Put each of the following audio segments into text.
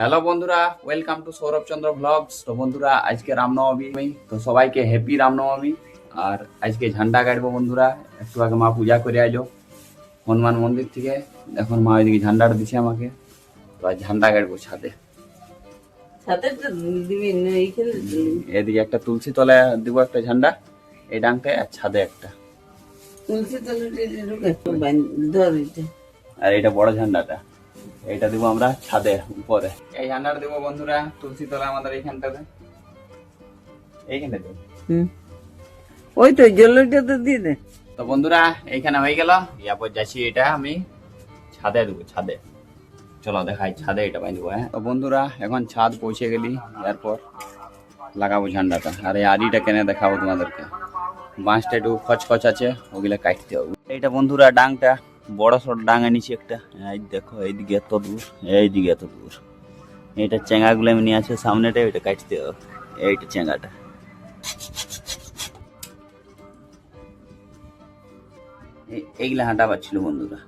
Hello বন্ধুরা, welcome to Sourav Chandra blogs. তো বন্ধুরা, আজকে রামনবমী, তো সবাইকে হ্যাপি রামনবমী। আর আজকে ঝান্ডা গাড়বো বন্ধুরা। একটু আগে মা পূজা করে আইলো হনুমান মন্দির থেকে। এখন মা ওইদিকে ঝান্ডাটা দিছে আমাকে, তো আজ ঝান্ডা গাড়বো ছাদে। এদিকে একটা তুলসী তলে দিব একটা ঝান্ডা, এই ডাংটায়, আর ছাদে একটা তুলসী তলে আর এইটা বড় ঝান্ডাটা, এইটা দিব আমরা ছাদে উপরে। এই ঝান্ডাটা দিব বন্ধুরা তুলসী তলা আমাদের এইখানটাতে, এইখানে দেবো। ওই তো জলটা তো দিয়ে দে। তো বন্ধুরা, এইখানে হয়ে গেল। ইয়ারপর যাচ্ছি এটা আমি ছাদে দেবো, ছাদে। চলো দেখাই ছাদে এটা বাঁধবো। হ্যাঁ তো বন্ধুরা, এখন ছাদ পৌঁছে গেলি, এরপর লাগাবো ঝান্ডাটা। আর এই আড়িটা কেনে দেখাবো তোমাদেরকে। বাঁশটা একটু খচখচ আছে, ওগুলা কাটতে হবে। এইটা বন্ধুরা ডাংটা বড় সড় ডাং এনেছি একটা। এই দেখো, এইদিকে এত দূর, এইদিকে এত দূর। এইটা চেঙ্গাগুলো এমনি আছে সামনেটা, ওইটা কাটতে হবে। এইটা চেঙ্গাটা এইগুলা হাঁটা পাচ্ছিল বন্ধুরা।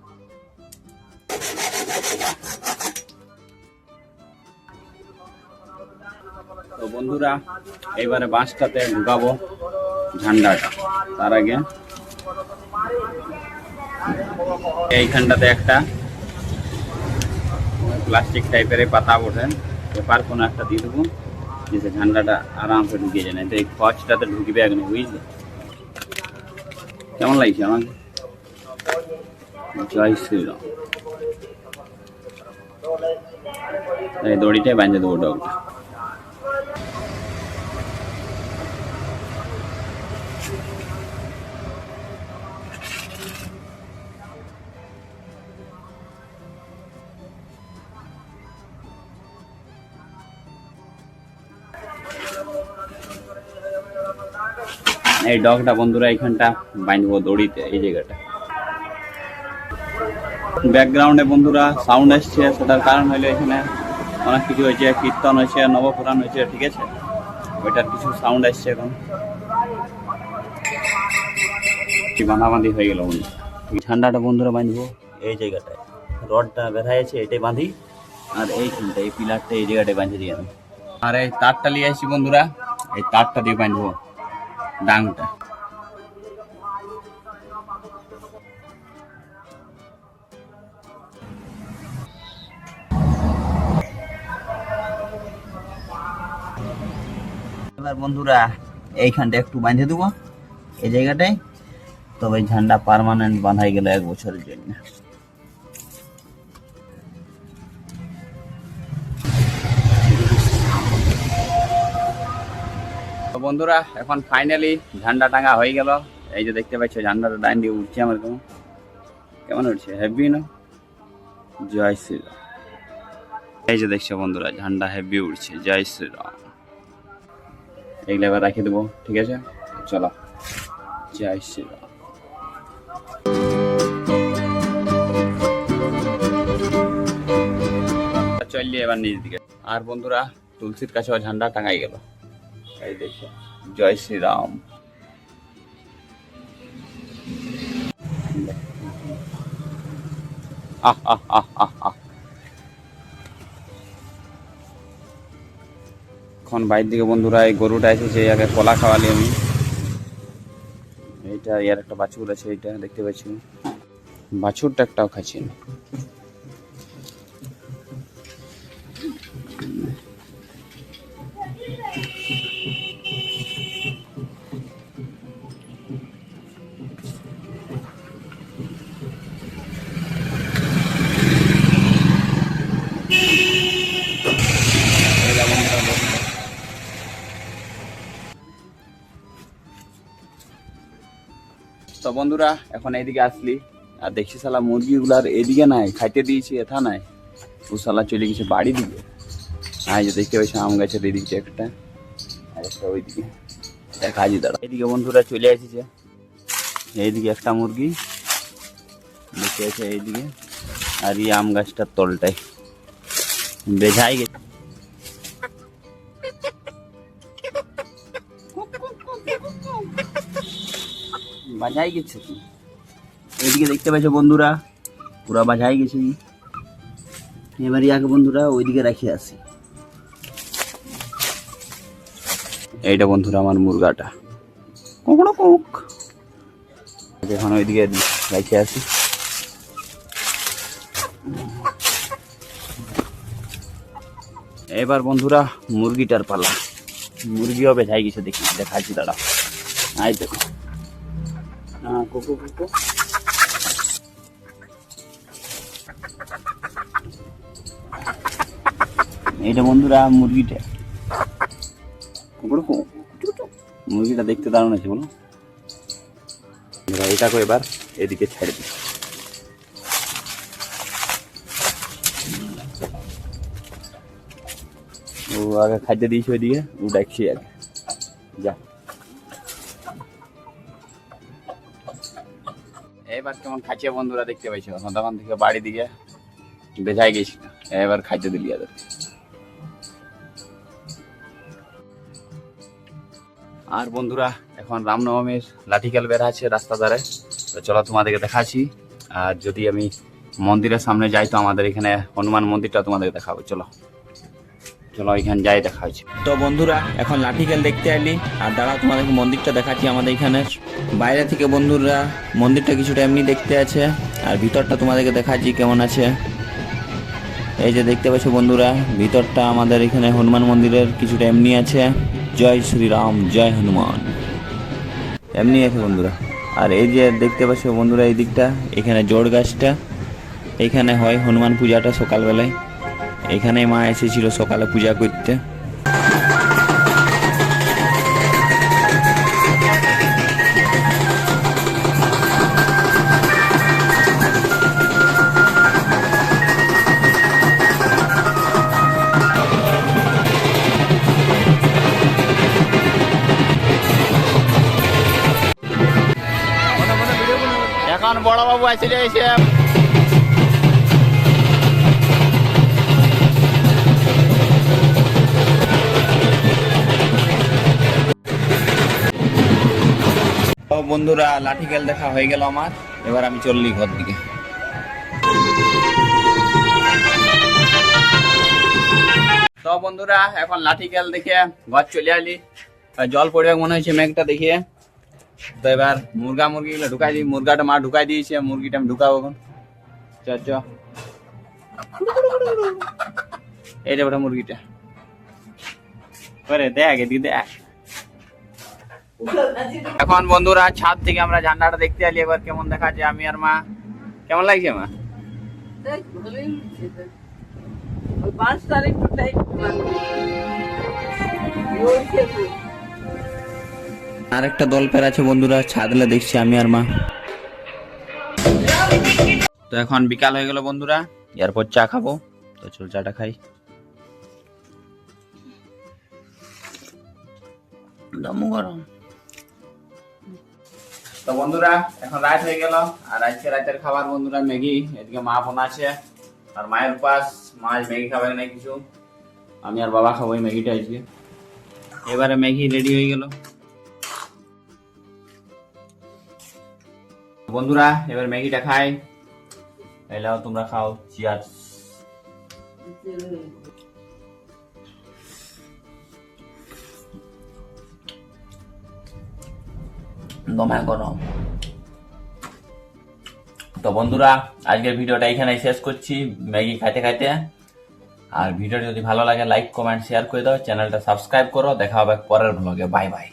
তো বন্ধুরা, এইবারে বাঁশটাতে ঢুকাবো ঝান্ডাটা। তার আগে এইখানটাতে একটা প্লাস্টিক টাইপের পাতা ওঠে, পেপার কোনো একটা দিয়ে দেবো, যে ঝান্ডাটা আরামসে ঢুকিয়ে যায়। না তো এই খচটাতে ঢুকবে এখন, বুঝলে? কেমন লাগছে আমাকে? জয় শ্রীরাম। এই দড়িটাই বাঁধে দেবো ডগটা। এই ডগটা বন্ধুরা এইখানটা বাঁধবো দড়িতে, এই জায়গাটা। ব্যাকগ্রাউন্ডে বন্ধুরা সাউন্ড আসছে, সেটার কারণ হলো এখানে অনেক কিছু হয়েছে, কীর্তন হয়েছে, নবপুরাণ হয়েছে, ঠিক আছে? ওইটার কিছু সাউন্ড আসছে এখন। বাঁধাবাঁধি হয়ে গেল বন্ধু। ঝান্ডাটা বন্ধুরা বাঁধবো এই জায়গাটায়, রডটা বেঁধা আছে, এটাই বাঁধি। আর এইখানটা এই পিলারটা এই জায়গাটায় বাঁধে দিয়ে। আর এই তারটা নিয়ে আসছি বন্ধুরা, এই তারটা দিয়ে বাঁধবো ডাংটা। এবার বন্ধুরা এইখানটা একটু বাঁধে দেবো এই জায়গাটায়, তবে ঝান্ডা পার্মানেন্ট বাঁধাই গেল 1 বছরের জন্য। তো বন্ধুরা, এখন ফাইনালি ঝান্ডা টাঙা হয়ে গেল। এই যে দেখতে পাচ্ছ ঝান্ডাটা ডাইন দিয়ে উঠছে আমার, কেমন উঠছে, হেভি না? জয় শ্রীরাম। এই যে দেখছো বন্ধুরা, ঝান্ডা হেভি উঠছে। জয় শ্রীরাম। এইগুলো এবার রেখে দেবো, ঠিক আছে? চলো, জয় শ্রীরাম। চললি এবার নিজ দিকে। আর বন্ধুরা, তুলসীর কাছেও ঝান্ডা টাঙাই গেল। এই দেখো, জয় শ্রীরাম। আহ আহ আহ আহ আহ। এখন বাইরের দিকে বন্ধুরা এই গরুটা এসেছে, আগে কলা খাওয়ালি আমি। এইটা ইয়ার একটা বাছুর আছে, এইটা দেখতে পাচ্ছি, বাছুরটা একটাও খাচ্ছি না। তো বন্ধুরা, এখন এইদিকে আসলি, আর দেখছি শালা মুরগিগুলার এদিকে নাই, খাইতে দিয়েছি, এথা নাই। ও শালা চলে গেছে বাড়ি দিকে। আর যে দেখতে পাচ্ছি আম গাছের এদিকে একটা, আর একটা ওইদিকে দেখা যায়। দাঁড়া, এইদিকে বন্ধুরা চলে আসছে, এইদিকে একটা মুরগি দেখতে আছে এইদিকে, আর এই আম গাছটার তলটাই বেঝাই গেছে। বাজাই গেছে তো, এইদিকে দেখতে পাচ্ছ বন্ধুরা, পুরা বাজাই গেছে। এবার ইয়াকে বন্ধুরা ওইদিকে রাখি আসি। এইটা বন্ধুরা আমার মুরগাটা কখনো কুক এখন ওইদিকে রেখে আসি। এবার বন্ধুরা মুরগিটার পালা। মুরগিও বেঝাই গেছে, দেখি দেখাচ্ছি দাঁড়া। আই দেখো কুকু কুকু। এইটা বন্ধুরা মুরগিটা, মুরগিটা দেখতে দারুণ আছে বলো। এটাকে এবার এদিকে ছেড়ে দিই। ও আগে খাদ্য দিয়েছি ওইদিকে, ও ডাকছি আগে যা। এবার কেমন খাচ্ছে বন্ধুরা দেখতে পাইছো, তখন থেকে বাড়ি দিকে বেজাই গেছি। এবার খাদ্য দিলি আদের। আর বন্ধুরা এখন রামনবমীর লাঠিকাল বের আছে রাস্তা ধারে, তো চলো তোমাদেরকে দেখাচ্ছি। আর যদি আমি মন্দিরের সামনে যাই তো আমাদের এখানে হনুমান মন্দিরটা তোমাদেরকে দেখাবো। চলো চলো এখানে যাই, দেখা হচ্ছে। তো বন্ধুরা এখন লাঠিকাল দেখতে আইলি, আর দাঁড়া তোমাদেরকে মন্দিরটা দেখাচ্ছি আমাদের এখানে। বাইরে থেকে বন্ধুরা মন্দিরটা কিছুটা এমনি দেখতে আছে, আর ভিতরটা তোমাদেরকে দেখাচ্ছি কেমন আছে। এই যে দেখতে পাচ্ছ বন্ধুরা, ভিতরটা আমাদের এখানে হনুমান মন্দিরের কিছুটা এমনি আছে। জয় শ্রীরাম, জয় হনুমান, এমনি আছে বন্ধুরা। আর এই যে দেখতে পাচ্ছ বন্ধুরা এই দিকটা, এখানে জোড় গাছটা, এখানে হয় হনুমান পূজাটা সকালবেলায়। এখানে মা এসেছিল সকালে পূজা করতে। এখন বড় বাবু আসে এসে বন্ধুরা লাঠিকাল দেখা হয়ে গেল আমার। এবার আমি চললি ঘর দিকে। তো বন্ধুরা এখন লাঠিকাল দেখে ঘর চলে আলি। জল পড়বে মনে হচ্ছে মেঘটা দেখিয়ে। তো এবার মুরগা মুরগিগুলো ঢুকাই দিই। মুরগাটা মা ঢুকাই দিয়েছে, মুরগিটা আমি ঢুকাবো এখন। চ এইটা ওটা মুরগিটা করে দেখ এদিকে দেখ। এখন বন্ধুরা ছাদ থেকে আমরা ঝান্ডাটা দেখতে আলি। এবার কেমন দেখাচ্ছে আমি আর মা। কেমন লাগছে মা? আর একটা দল পের আছে বন্ধুরা ছাদলে দেখছি আমি আর মা। তো এখন বিকাল হয়ে গেল বন্ধুরা, এরপর চা খাবো। তো চল চাটা খাই। দমু গরম। তো বন্ধুরা এখন রাত হয়ে গেল, আর আজকে রাতের খাবার বন্ধুরা ম্যাগি। এদিকে মা বানাচ্ছে, আর মায়ের পাশ মা ম্যাগি খাবে না কিছু, আমি আর বাবা খাবো এই ম্যাগিটা আজকে। এবারে ম্যাগি রেডি হয়ে গেল বন্ধুরা। এবার ম্যাগিটা খাই। এলাও তোমরা খাও, চিয়ার্স। দমে গরম। তো বন্ধুরা আজকের ভিডিওটা এখানে শেষ করছি ম্যাগি খাইতে খাইতে। আর ভিডিওটি যদি ভালো লাগে লাইক কমেন্ট শেয়ার করে দাও, চ্যানেলটা সাবস্ক্রাইব করো। দেখা হবে পরের ব্লগে। Bye bye.